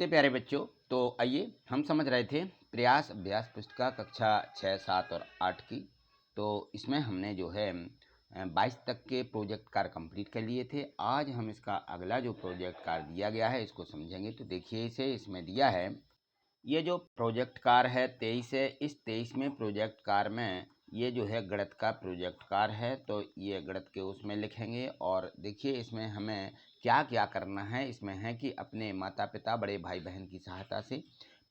नमस्ते प्यारे बच्चों। तो आइए हम समझ रहे थे प्रयास अभ्यास पुस्तिका कक्षा 6, 7 और 8 की। तो इसमें हमने जो है 22 तक के प्रोजेक्ट कार्य कंप्लीट कर लिए थे। आज हम इसका अगला जो प्रोजेक्ट कार्य दिया गया है इसको समझेंगे। तो देखिए इसे इसमें दिया है, ये जो प्रोजेक्ट कार्य है 23 है। इस 23 में प्रोजेक्ट कार्य में ये जो है गणित का प्रोजेक्ट कार्य है। तो ये गणित के उसमें लिखेंगे और देखिए इसमें हमें क्या क्या करना है। इसमें है कि अपने माता पिता बड़े भाई बहन की सहायता से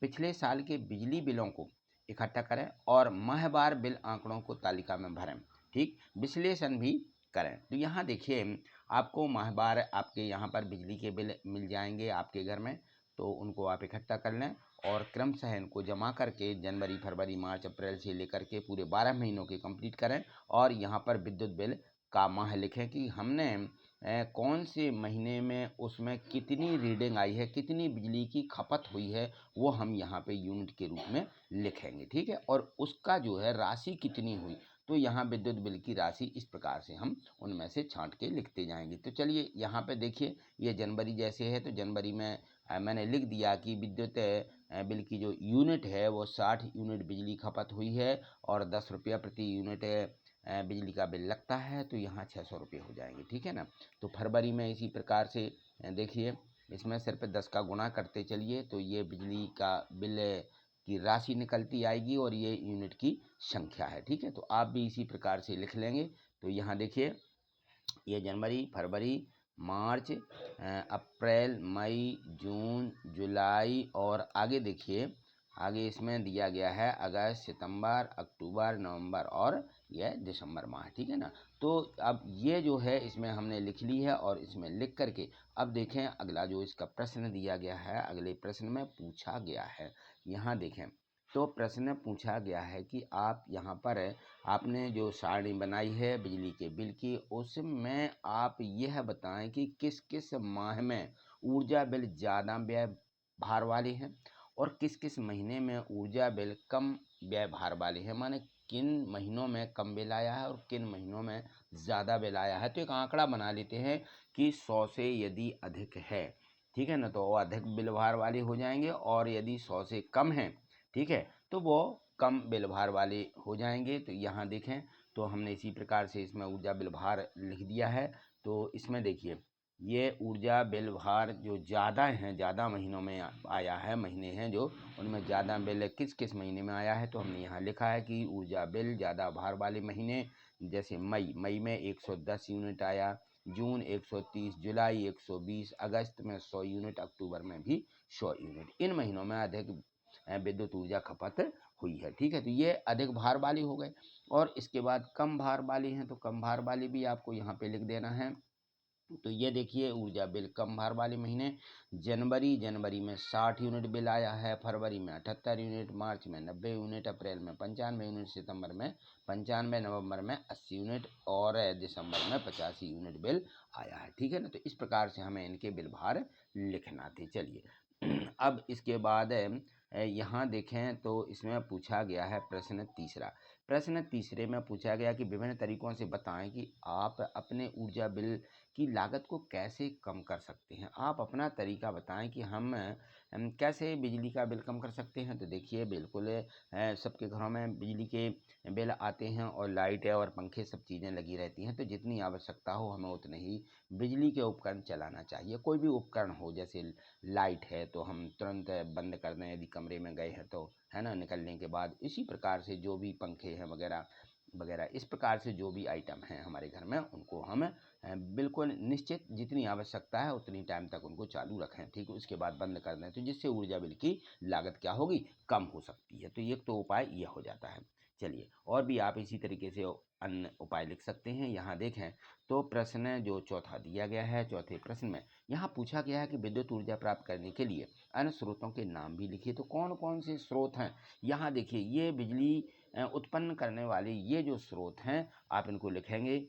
पिछले साल के बिजली बिलों को इकट्ठा करें और माहवार बिल आंकड़ों को तालिका में भरें। ठीक, विश्लेषण भी करें। तो यहाँ देखिए आपको माहवार आपके यहाँ पर बिजली के बिल मिल जाएंगे आपके घर में, तो उनको आप इकट्ठा कर लें और क्रमशः इनको जमा करके जनवरी, फरवरी, मार्च, अप्रैल से लेकर के पूरे 12 महीनों के कंप्लीट करें। और यहाँ पर विद्युत बिल का माह लिखें कि हमने कौन से महीने में उसमें कितनी रीडिंग आई है, कितनी बिजली की खपत हुई है, वो हम यहाँ पे यूनिट के रूप में लिखेंगे। ठीक है, और उसका जो है राशि कितनी हुई, तो यहाँ विद्युत बिल की राशि इस प्रकार से हम उनमें से छांट के लिखते जाएंगे। तो चलिए यहाँ पे देखिए ये जनवरी जैसे है, तो जनवरी में मैंने लिख दिया कि विद्युत बिल की जो यूनिट है वो 60 यूनिट बिजली खपत हुई है और 10 रुपया प्रति यूनिट बिजली का बिल लगता है। तो यहाँ 600 रुपये हो जाएंगे। ठीक है ना। तो फरवरी में इसी प्रकार से देखिए इसमें सिर्फ 10 का गुणा करते चलिए तो ये बिजली का बिल की राशि निकलती आएगी और ये यूनिट की संख्या है। ठीक है, तो आप भी इसी प्रकार से लिख लेंगे। तो यहाँ देखिए ये जनवरी, फरवरी, मार्च, अप्रैल, मई, जून, जुलाई और आगे देखिए आगे इसमें दिया गया है अगस्त, सितंबर, अक्टूबर, नवंबर और यह दिसंबर माह। ठीक है ना। तो अब ये जो है इसमें हमने लिख ली है और इसमें लिख करके अब देखें अगला जो इसका प्रश्न दिया गया है, अगले प्रश्न में पूछा गया है। यहाँ देखें तो प्रश्न पूछा गया है कि आप यहाँ पर आपने जो सारणी बनाई है बिजली के बिल की, उसमें आप यह बताएं कि किस किस माह में ऊर्जा बिल ज़्यादा व्यय भार वाले हैं और किस किस महीने में ऊर्जा बिल कम व्यय भार वाले हैं। माने किन महीनों में कम बिल आया है और किन महीनों में ज़्यादा बिल आया है। तो एक आंकड़ा बना लेते हैं कि 100 से यदि अधिक है, ठीक है ना, तो वो अधिक बिल भार वाले हो जाएंगे और यदि 100 से कम है, ठीक है, तो वो कम बिल भार वाले हो जाएंगे। तो यहाँ देखें तो हमने इसी प्रकार से इसमें ऊर्जा बिल भार लिख दिया है। तो इसमें देखिए ये ऊर्जा बिल भार जो ज़्यादा हैं, ज़्यादा महीनों में आया है, महीने हैं जो उनमें ज़्यादा बिल किस किस महीने में आया है, तो हमने यहाँ लिखा है कि ऊर्जा बिल ज़्यादा भार वाले महीने जैसे मई में 110 यूनिट आया, जून 130, जुलाई 120, अगस्त में 100 यूनिट, अक्टूबर में भी 100 यूनिट। इन महीनों में अधिक विद्युत ऊर्जा खपत हुई है। ठीक है, तो ये अधिक भार वाली हो गए। और इसके बाद कम भार वाली हैं, तो कम भार वाली भी आपको यहाँ पे लिख देना है। तो ये देखिए ऊर्जा बिल कम भार वाले महीने जनवरी में 60 यूनिट बिल आया है, फरवरी में 78 यूनिट, मार्च में 90 यूनिट, अप्रैल में 95 यूनिट, सितंबर में 95, नवंबर में 80 यूनिट और दिसंबर में 85 यूनिट बिल आया है। ठीक है ना। तो इस प्रकार से हमें इनके बिल भार लिखना थे। चलिए अब इसके बाद यहाँ देखें तो इसमें पूछा गया है प्रश्न तीसरा। प्रश्न तीसरे में पूछा गया कि विभिन्न तरीकों से बताएं कि आप अपने ऊर्जा बिल की लागत को कैसे कम कर सकते हैं। आप अपना तरीका बताएं कि हम कैसे बिजली का बिल कम कर सकते हैं। तो देखिए बिल्कुल सबके घरों में बिजली के बिल आते हैं और लाइट है और पंखे सब चीज़ें लगी रहती हैं। तो जितनी आवश्यकता हो हमें उतने ही बिजली के उपकरण चलाना चाहिए। कोई भी उपकरण हो, जैसे लाइट है तो हम तुरंत बंद कर दें यदि कमरे में गए हैं तो, है ना, निकलने के बाद। इसी प्रकार से जो भी पंखे हैं वगैरह वगैरह, इस प्रकार से जो भी आइटम हैं हमारे घर में उनको हम बिल्कुल निश्चित जितनी आवश्यकता है उतनी टाइम तक उनको चालू रखें। ठीक है, उसके बाद बंद कर दें, तो जिससे ऊर्जा बिल की लागत क्या होगी, कम हो सकती है। तो ये तो उपाय यह हो जाता है। चलिए और भी आप इसी तरीके से अन्य उपाय लिख सकते हैं। यहाँ देखें तो प्रश्न जो चौथा दिया गया है, चौथे प्रश्न में यहाँ पूछा गया है कि विद्युत ऊर्जा प्राप्त करने के लिए अन्य स्रोतों के नाम भी लिखिए। तो कौन कौन से स्रोत हैं, यहाँ देखिए ये बिजली उत्पन्न करने वाले ये जो स्रोत हैं आप इनको लिखेंगे।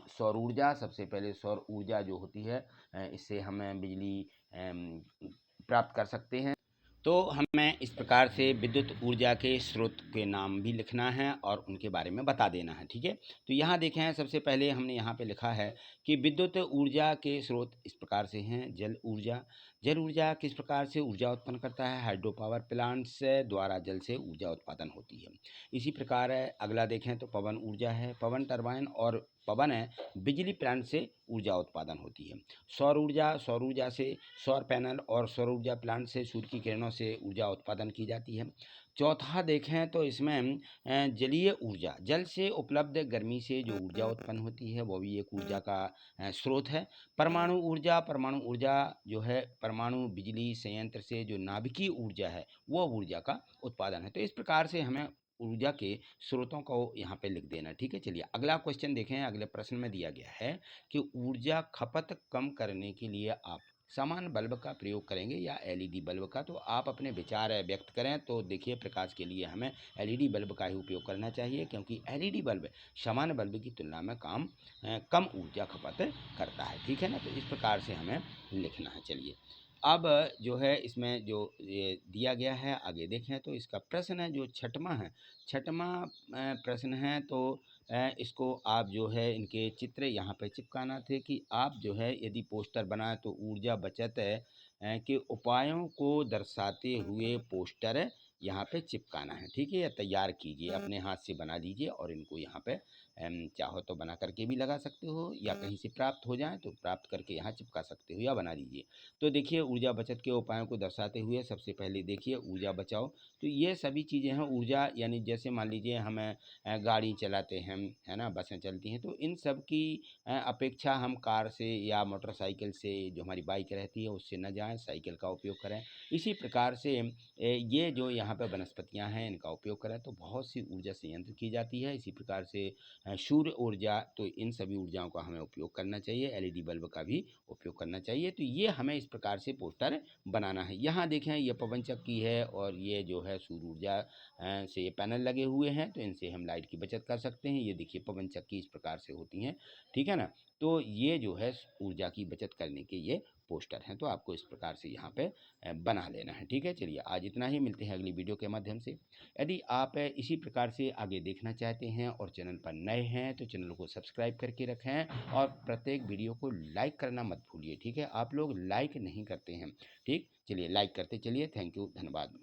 सौर ऊर्जा, सबसे पहले सौर ऊर्जा जो होती है इससे हमें बिजली प्राप्त कर सकते हैं। तो हमें इस प्रकार से विद्युत ऊर्जा के स्रोत के नाम भी लिखना है और उनके बारे में बता देना है, ठीक है। तो यहाँ देखें, सबसे पहले हमने यहाँ पे लिखा है कि विद्युत ऊर्जा के स्रोत इस प्रकार से हैं। जल ऊर्जा, जल ऊर्जा किस प्रकार से ऊर्जा उत्पन्न करता है? हाइड्रो पावर प्लांट्स द्वारा जल से ऊर्जा उत्पादन होती है। इसी प्रकार अगला देखें तो पवन ऊर्जा है। पवन टरबाइन और पवन बिजली प्लांट से ऊर्जा उत्पादन होती है। सौर ऊर्जा, सौर ऊर्जा से सौर पैनल और सौर ऊर्जा प्लांट से सूर्य की किरणों से ऊर्जा उत्पादन की जाती है। चौथा देखें तो इसमें जलीय ऊर्जा, जल से उपलब्ध गर्मी से जो ऊर्जा उत्पन्न होती है वो भी एक ऊर्जा का स्रोत है। परमाणु ऊर्जा, परमाणु ऊर्जा जो है परमाणु बिजली संयंत्र से जो नाभिकीय ऊर्जा है वो ऊर्जा का उत्पादन है। तो इस प्रकार से हमें ऊर्जा के स्रोतों को यहाँ पे लिख देना, ठीक है। चलिए अगला क्वेश्चन देखें। अगले प्रश्न में दिया गया है कि ऊर्जा खपत कम करने के लिए आप समान बल्ब का प्रयोग करेंगे या एलईडी बल्ब का। तो आप अपने विचार व्यक्त करें। तो देखिए, प्रकाश के लिए हमें एलईडी बल्ब का ही उपयोग करना चाहिए, क्योंकि एलईडी बल्ब सामान्य बल्ब की तुलना में कम ऊर्जा खपत करता है, ठीक है ना। तो इस प्रकार से हमें लिखना है। चलिए अब जो है इसमें जो ये दिया गया है आगे देखें तो इसका प्रश्न है जो छठवां प्रश्न है। तो इसको आप जो है इनके चित्र यहाँ पे चिपकाना थे कि आप जो है यदि पोस्टर बनाए तो ऊर्जा बचत के उपायों को दर्शाते हुए पोस्टर यहाँ पे चिपकाना है, ठीक है। या तैयार कीजिए, अपने हाथ से बना लीजिए और इनको यहाँ पे चाहो तो बना करके भी लगा सकते हो या कहीं से प्राप्त हो जाए तो प्राप्त करके यहाँ चिपका सकते हो या बना लीजिए। तो देखिए, ऊर्जा बचत के उपायों को दर्शाते हुए सबसे पहले देखिए ऊर्जा बचाओ। तो ये सभी चीज़ें हैं ऊर्जा, यानी जैसे मान लीजिए हमें गाड़ी चलाते हैं, है ना, बसें चलती हैं, तो इन सब की अपेक्षा हम कार से या मोटरसाइकिल से, जो हमारी बाइक रहती है उससे न जाएं, साइकिल का उपयोग करें। इसी प्रकार से ये जो यहाँ पे वनस्पतियाँ हैं इनका उपयोग करें तो बहुत सी ऊर्जा संयंत्र की जाती है। इसी प्रकार से सूर्य ऊर्जा, तो इन सभी ऊर्जाओं का हमें उपयोग करना चाहिए। एलईडी बल्ब का भी उपयोग करना चाहिए। तो ये हमें इस प्रकार से पोस्टर बनाना है। यहाँ देखें, ये पवन चक्की है और ये जो है सूर्य ऊर्जा से ये पैनल लगे हुए हैं, तो इनसे हम लाइट की बचत कर सकते हैं। ये देखिए पवन चक्की इस प्रकार से होती हैं, ठीक है ना। तो ये जो है ऊर्जा की बचत करने के ये पोस्टर हैं। तो आपको इस प्रकार से यहाँ पे बना लेना है, ठीक है। चलिए आज इतना ही, मिलते हैं अगली वीडियो के माध्यम से। यदि आप इसी प्रकार से आगे देखना चाहते हैं और चैनल पर नए हैं तो चैनल को सब्सक्राइब करके रखें और प्रत्येक वीडियो को लाइक करना मत भूलिए, ठीक है। आप लोग लाइक नहीं करते हैं, ठीक। चलिए लाइक करते चलिए। थैंक यू, धन्यवाद।